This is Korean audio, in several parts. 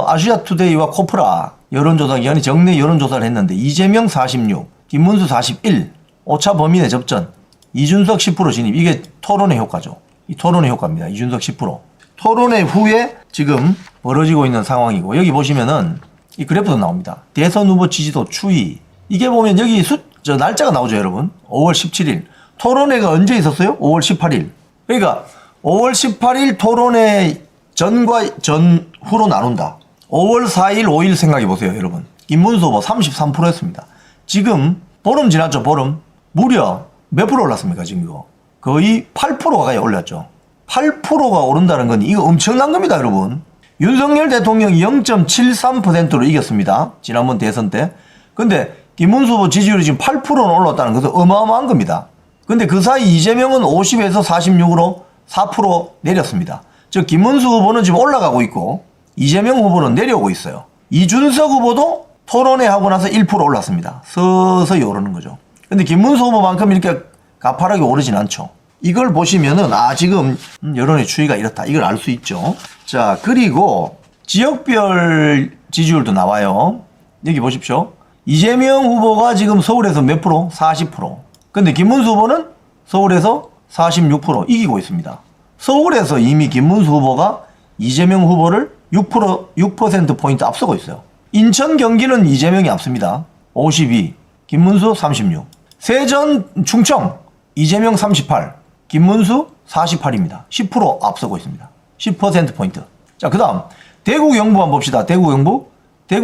아시아투데이와 코프라 여론조사기관이 정례 여론조사를 했는데 이재명 46, 김문수 41, 오차 범위 내 접전, 이준석 10% 진입. 이게 토론회 효과죠. 이 토론회 효과입니다. 이준석 10%. 토론회 후에 지금 벌어지고 있는 상황이고, 여기 보시면은 이 그래프도 나옵니다. 대선 후보 지지도 추이. 이게 보면 여기 날짜가 나오죠, 여러분. 5월 17일. 토론회가 언제 있었어요? 5월 18일. 그러니까 5월 18일 토론회 전과 전후로 나눈다. 5월 4일, 5일 생각해 보세요, 여러분. 김문수 후보 33%였습니다. 지금 보름 지났죠, 보름. 무려 몇 프로 올랐습니까, 지금 이거? 거의 8% 가까이 올랐죠. 8%가 오른다는 건 이거 엄청난 겁니다, 여러분. 윤석열 대통령이 0.73%로 이겼습니다. 지난번 대선 때. 근데 김문수 후보 지지율이 지금 8%는 올랐다는 것은 어마어마한 겁니다. 근데 그 사이 이재명은 50에서 46으로 4% 내렸습니다. 즉 김문수 후보는 지금 올라가고 있고 이재명 후보는 내려오고 있어요. 이준석 후보도 토론회 하고 나서 1% 올랐습니다. 서서히 오르는 거죠. 근데 김문수 후보만큼 이렇게 가파르게 오르진 않죠. 이걸 보시면은 지금 여론의 추이가 이렇다. 이걸 알 수 있죠. 자, 그리고 지역별 지지율도 나와요. 여기 보십시오. 이재명 후보가 지금 서울에서 몇 프로? 40%. 근데 김문수 후보는 서울에서 46% 이기고 있습니다. 서울에서 이미 김문수 후보가 이재명 후보를 6%포인트 앞서고 있어요. 인천, 경기는 이재명이 앞섭니다. 52, 김문수 36. 세전, 충청, 이재명 38, 김문수 48입니다. 10% 앞서고 있습니다. 10%포인트. 자, 그 다음 대구 경북 한번 봅시다. 대구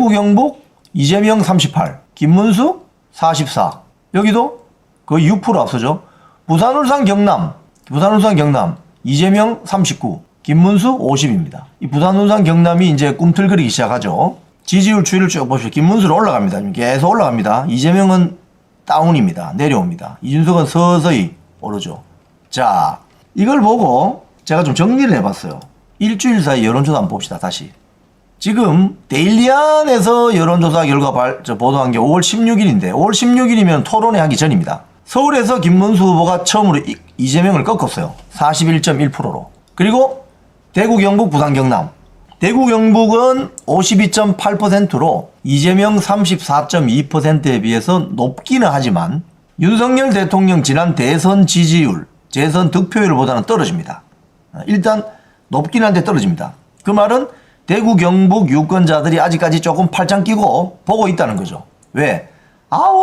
경북 이재명 38, 김문수 44. 여기도 거의 6% 앞서죠. 부산, 울산, 경남 이재명 39, 김문수 50입니다. 이 부산, 울산, 경남이 이제 꿈틀거리기 시작하죠. 지지율 추이를 쭉 보시죠. 김문수는 올라갑니다. 계속 올라갑니다. 이재명은 다운입니다. 내려옵니다. 이준석은 서서히 오르죠. 자, 이걸 보고 제가 좀 정리를 해봤어요. 일주일 사이 여론조사 한번 봅시다. 다시. 지금 데일리안에서 여론조사 결과 보도한 게 5월 16일인데 5월 16일이면 토론회 하기 전입니다. 서울에서 김문수 후보가 처음으로 이재명을 꺾었어요. 41.1%로. 그리고 대구, 경북, 부산, 경남. 대구, 경북은 52.8%로 이재명 34.2%에 비해서 높기는 하지만 윤석열 대통령 지난 대선 지지율, 대선 득표율보다는 떨어집니다. 일단 높긴 한데 떨어집니다. 그 말은 대구, 경북 유권자들이 아직까지 조금 팔짱 끼고 보고 있다는 거죠. 왜?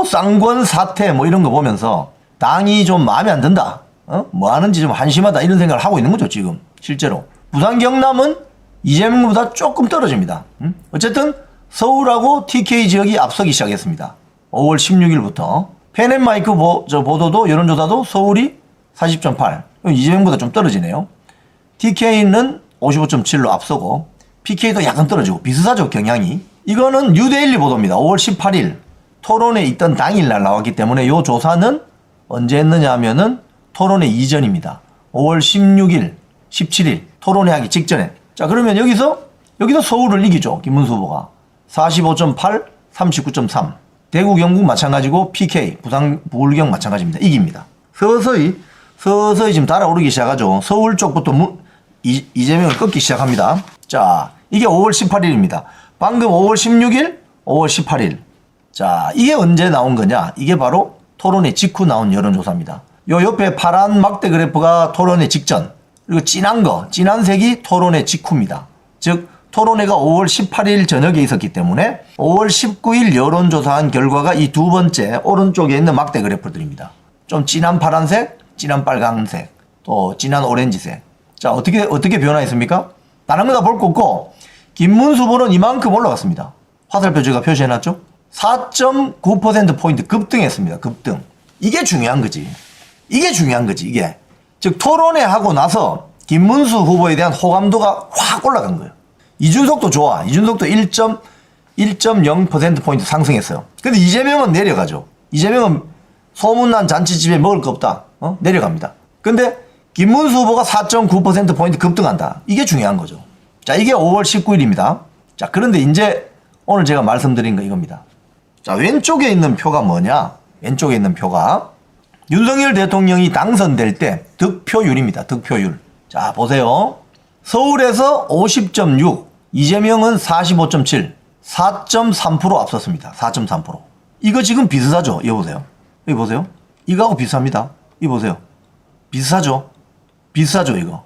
쌍권 사태 뭐 이런 거 보면서 당이 좀 마음에 안 든다. 뭐 하는지 좀 한심하다 이런 생각을 하고 있는 거죠, 지금. 실제로. 부산, 경남은 이재명보다 조금 떨어집니다. 어쨌든 서울하고 TK 지역이 앞서기 시작했습니다. 5월 16일부터. 펜앤마이크 보도도 여론조사도 서울이 40.8. 이재명보다 좀 떨어지네요. TK는 55.7로 앞서고 PK도 약간 떨어지고 비슷하죠, 경향이. 이거는 뉴데일리 보도입니다. 5월 18일 토론회 있던 당일날 나왔기 때문에 이 조사는 언제 했느냐 하면은 토론회 이전입니다. 5월 16일, 17일 토론회 하기 직전에. 자, 그러면 여기서 서울을 이기죠, 김문수 후보가. 45.8, 39.3. 대구, 경북 마찬가지고 PK, 부산, 부울경 마찬가지입니다. 이깁니다. 서서히 지금 달아오르기 시작하죠. 서울 쪽부터 이재명을 꺾기 시작합니다. 자, 이게 5월 18일입니다. 방금 5월 16일, 5월 18일. 자, 이게 언제 나온 거냐? 이게 바로 토론회 직후 나온 여론조사입니다. 요 옆에 파란 막대 그래프가 토론회 직전, 그리고 진한 색이 토론회 직후입니다. 즉 토론회가 5월 18일 저녁에 있었기 때문에 5월 19일 여론조사한 결과가 이 두 번째 오른쪽에 있는 막대 그래프들입니다. 좀 진한 파란색, 진한 빨간색, 또 진한 오렌지색. 자, 어떻게 변화했습니까? 다른 거 다 볼 거 없고 김문수 후보는 이만큼 올라갔습니다. 화살표 제가 표시해놨죠? 4.9%포인트 급등했습니다. 급등. 이게 중요한 거지. 이게. 즉 토론회 하고 나서 김문수 후보에 대한 호감도가 확 올라간 거예요. 이준석도 좋아. 이준석도 1.0%포인트 상승했어요. 근데 이재명은 내려가죠. 이재명은 소문난 잔치집에 먹을 거 없다. 내려갑니다. 근데 김문수 후보가 4.9%포인트 급등한다. 이게 중요한 거죠. 자, 이게 5월 19일입니다. 자, 그런데 이제 오늘 제가 말씀드린 거 이겁니다. 자, 왼쪽에 있는 표가 뭐냐? 왼쪽에 있는 표가 윤석열 대통령이 당선될 때 득표율입니다. 득표율. 자, 보세요. 서울에서 50.6, 이재명은 45.7, 4.3% 앞섰습니다. 4.3%. 이거 지금 비슷하죠? 이거 보세요. 이거 보세요. 이거하고 비슷합니다. 이거 보세요. 비슷하죠? 비슷하죠, 이거.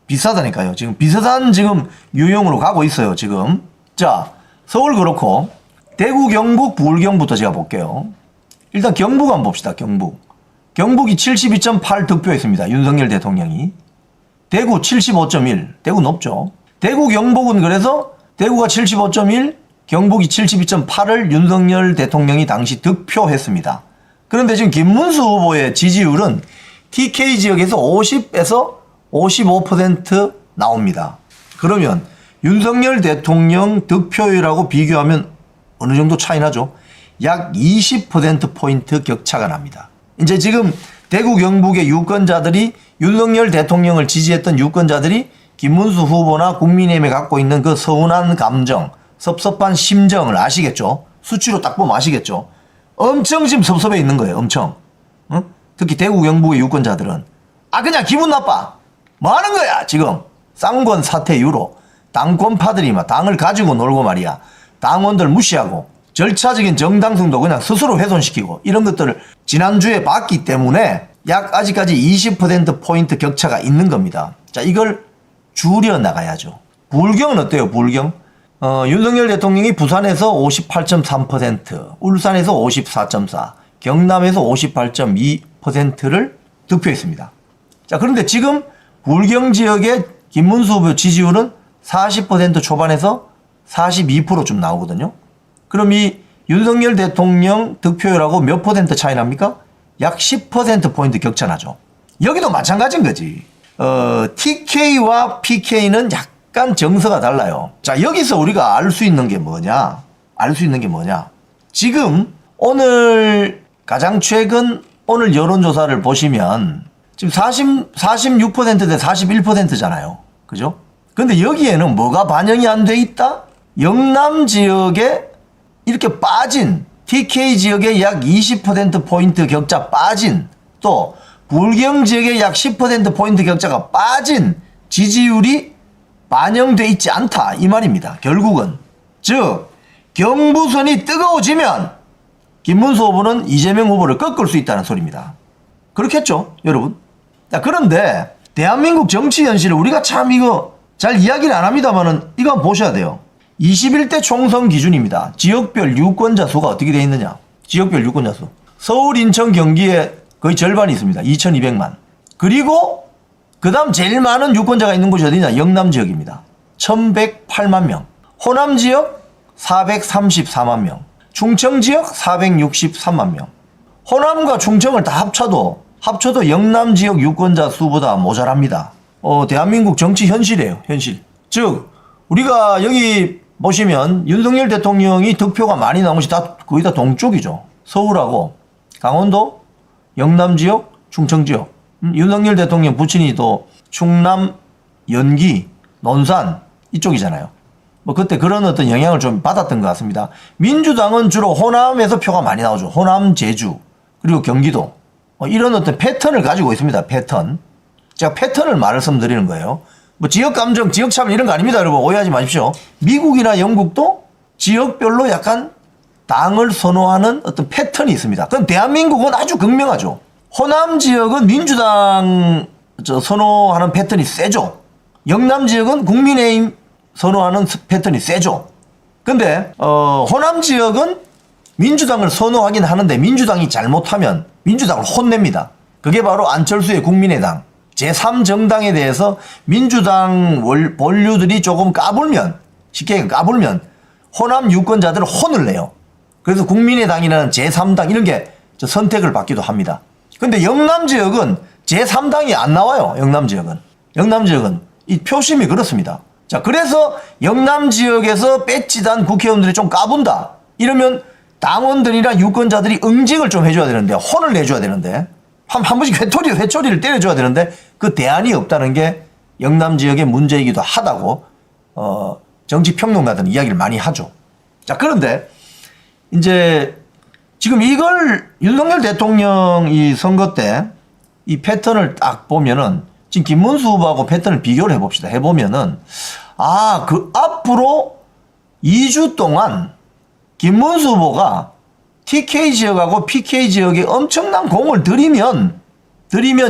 비슷하다니까요. 지금 비슷한 지금 유형으로 가고 있어요, 지금. 자, 서울 그렇고, 대구, 경북, 부울경부터 제가 볼게요. 일단 경북 한번 봅시다, 경북. 경북이 72.8 득표했습니다. 윤석열 대통령이. 대구 75.1. 대구 높죠. 대구, 경북은 그래서 대구가 75.1, 경북이 72.8을 윤석열 대통령이 당시 득표했습니다. 그런데 지금 김문수 후보의 지지율은 TK 지역에서 50에서 55% 나옵니다. 그러면 윤석열 대통령 득표율하고 비교하면 어느 정도 차이 나죠? 약 20%포인트 격차가 납니다. 이제 지금 대구 경북의 유권자들이 윤석열 대통령을 지지했던 유권자들이 김문수 후보나 국민의힘에 갖고 있는 그 서운한 감정, 섭섭한 심정을 아시겠죠? 수치로 딱 보면 아시겠죠? 엄청 지금 섭섭해 있는 거예요. 엄청. 응? 특히 대구 경북의 유권자들은 그냥 기분 나빠. 뭐 하는 거야 지금. 쌍권 사태 이후로 당권파들이 막 당을 가지고 놀고 말이야. 당원들 무시하고 절차적인 정당성도 그냥 스스로 훼손시키고 이런 것들을 지난주에 봤기 때문에 약 아직까지 20%포인트 격차가 있는 겁니다. 자, 이걸 줄여나가야죠. 부울경은 어때요? 부울경? 윤석열 대통령이 부산에서 58.3%, 울산에서 54.4%, 경남에서 58.2%를 득표했습니다. 자, 그런데 지금 부울경 지역의 김문수 후보 지지율은 40% 초반에서 42%좀 나오거든요. 그럼 이 윤석열 대통령 득표율하고 몇 퍼센트 차이 납니까? 약 10%포인트 격차 나죠. 여기도 마찬가지인 거지. TK와 PK는 약간 정서가 달라요. 자, 여기서 우리가 알 수 있는 게 뭐냐? 지금 오늘 가장 최근 오늘 여론조사를 보시면 지금 46%대 41%잖아요. 그죠? 근데 여기에는 뭐가 반영이 안 돼 있다? 영남 지역에 이렇게 빠진 TK 지역의 약 20%포인트 격차 빠진 또 부울경 지역의 약 10%포인트 격차가 빠진 지지율이 반영돼 있지 않다 이 말입니다. 결국은 즉 경부선이 뜨거워지면 김문수 후보는 이재명 후보를 꺾을 수 있다는 소리입니다. 그렇겠죠 여러분? 자, 그런데 대한민국 정치 현실을 우리가 참 이거 잘 이야기를 안 합니다만은 이거 한번 보셔야 돼요. 21대 총선 기준입니다. 지역별 유권자 수가 어떻게 되어 있느냐. 지역별 유권자 수. 서울, 인천, 경기에 거의 절반이 있습니다. 2200만. 그리고 그 다음 제일 많은 유권자가 있는 곳이 어디냐. 영남 지역입니다. 1108만 명. 호남 지역 434만 명. 충청 지역 463만 명. 호남과 충청을 다 합쳐도 영남 지역 유권자 수보다 모자랍니다. 대한민국 정치 현실이에요. 현실. 즉 우리가 여기 보시면 윤석열 대통령이 득표가 많이 나온 것이 거의 다 동쪽이죠. 서울하고 강원도, 영남 지역, 충청 지역. 윤석열 대통령 부친이 또 충남, 연기, 논산 이쪽이잖아요. 뭐 그때 그런 어떤 영향을 좀 받았던 것 같습니다. 민주당은 주로 호남에서 표가 많이 나오죠. 호남, 제주, 그리고 경기도. 이런 어떤 패턴을 가지고 있습니다. 패턴. 제가 패턴을 말씀드리는 거예요. 뭐 지역 감정, 지역 차별 이런 거 아닙니다. 여러분 오해하지 마십시오. 미국이나 영국도 지역별로 약간 당을 선호하는 어떤 패턴이 있습니다. 그럼 대한민국은 아주 극명하죠. 호남 지역은 민주당 선호하는 패턴이 세죠. 영남 지역은 국민의힘 선호하는 패턴이 세죠. 근데 호남 지역은 민주당을 선호하긴 하는데 민주당이 잘못하면 민주당을 혼냅니다. 그게 바로 안철수의 국민의당. 제3정당에 대해서 민주당 본류들이 조금 쉽게 까불면 호남 유권자들은 혼을 내요. 그래서 국민의당이라는 제3당 이런 게 선택을 받기도 합니다. 근데 영남 지역은 제3당이 안 나와요. 영남 지역은 이 표심이 그렇습니다. 자, 그래서 영남 지역에서 배지단 국회의원들이 좀 까분다. 이러면 당원들이나 유권자들이 응징을 좀 해줘야 되는데 혼을 내줘야 되는데 한 번씩 회초리를 때려줘야 되는데 그 대안이 없다는 게 영남 지역의 문제이기도 하다고 정치평론가들은 이야기를 많이 하죠. 자, 그런데 이제 지금 이걸 윤석열 대통령 이 선거 때 이 패턴을 딱 보면은 지금 김문수 후보하고 패턴을 비교를 해봅시다. 해보면은 그 앞으로 2주 동안 김문수 후보가 TK 지역하고 PK 지역에 엄청난 공을 들이면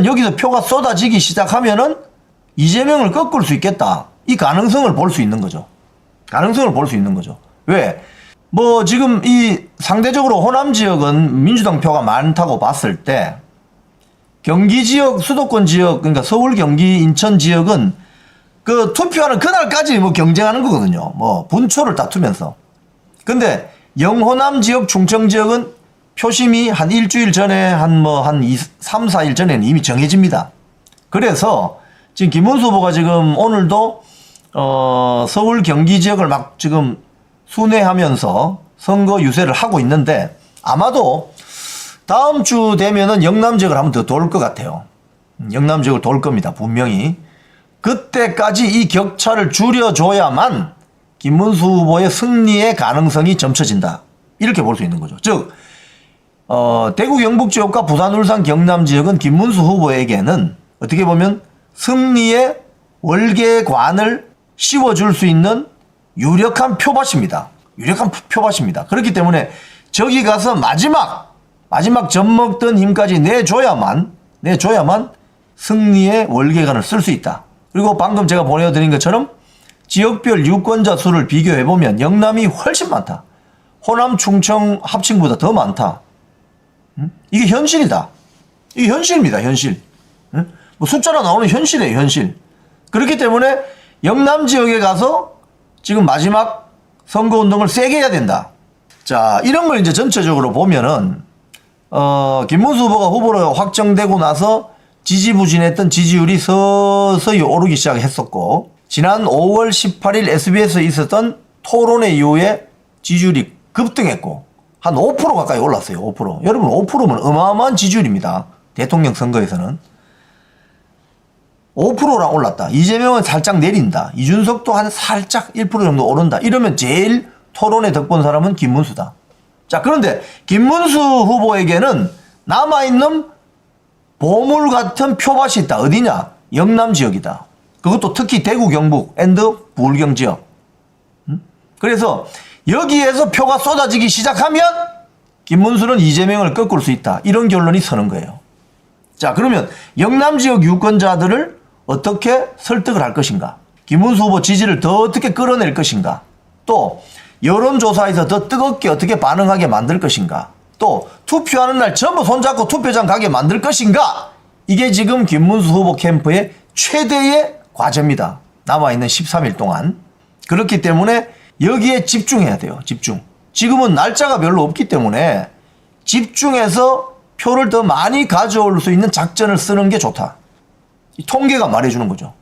여기서 표가 쏟아지기 시작하면은 이재명을 꺾을 수 있겠다. 이 가능성을 볼 수 있는 거죠. 가능성을 볼 수 있는 거죠. 왜? 뭐 지금 이 상대적으로 호남 지역은 민주당 표가 많다고 봤을 때 경기 지역, 수도권 지역, 그러니까 서울, 경기, 인천 지역은 그 투표하는 그날까지 뭐 경쟁하는 거거든요. 뭐 분초를 다투면서. 근데 영호남 지역, 충청 지역은 표심이 한 일주일 전에 한 3, 4일 전에는 이미 정해집니다. 그래서 지금 김문수 후보가 지금 오늘도 서울, 경기 지역을 막 지금 순회하면서 선거 유세를 하고 있는데 아마도 다음 주 되면은 영남 지역을 한번 더 돌 것 같아요. 영남 지역을 돌 겁니다. 분명히. 그때까지 이 격차를 줄여줘야만 김문수 후보의 승리의 가능성이 점쳐진다. 이렇게 볼 수 있는 거죠. 즉 대구 경북 지역과 부산 울산 경남 지역은 김문수 후보에게는 어떻게 보면 승리의 월계관을 씌워줄 수 있는 유력한 표밭입니다. 유력한 표밭입니다. 그렇기 때문에 저기 가서 마지막 젖 먹던 힘까지 내줘야만 승리의 월계관을 쓸 수 있다. 그리고 방금 제가 보내드린 것처럼 지역별 유권자 수를 비교해보면 영남이 훨씬 많다. 호남, 충청 합친보다 더 많다. 이게 현실이다. 이게 현실입니다. 현실. 뭐 숫자로 나오는 현실이에요. 현실. 그렇기 때문에 영남 지역에 가서 지금 마지막 선거운동을 세게 해야 된다. 자, 이런 걸 이제 전체적으로 보면은 김문수 후보가 후보로 확정되고 나서 지지부진했던 지지율이 서서히 오르기 시작했었고 지난 5월 18일 SBS에 있었던 토론회 이후에 지지율이 급등했고 한 5% 가까이 올랐어요. 5%. 여러분 5%면 어마어마한 지지율입니다. 대통령 선거에서는. 5%랑 올랐다. 이재명은 살짝 내린다. 이준석도 한 살짝 1% 정도 오른다. 이러면 제일 토론회 덕본 사람은 김문수다. 자, 그런데 김문수 후보에게는 남아있는 보물 같은 표밭이 있다. 어디냐? 영남 지역이다. 그것도 특히 대구 경북 앤드 부울경 지역. 그래서 여기에서 표가 쏟아지기 시작하면 김문수는 이재명을 꺾을 수 있다. 이런 결론이 서는 거예요. 자, 그러면 영남 지역 유권자들을 어떻게 설득을 할 것인가? 김문수 후보 지지를 더 어떻게 끌어낼 것인가? 또 여론조사에서 더 뜨겁게 어떻게 반응하게 만들 것인가? 또 투표하는 날 전부 손잡고 투표장 가게 만들 것인가? 이게 지금 김문수 후보 캠프의 최대의 과제입니다. 남아있는 13일 동안. 그렇기 때문에 여기에 집중해야 돼요. 집중. 지금은 날짜가 별로 없기 때문에 집중해서 표를 더 많이 가져올 수 있는 작전을 쓰는 게 좋다. 이 통계가 말해주는 거죠.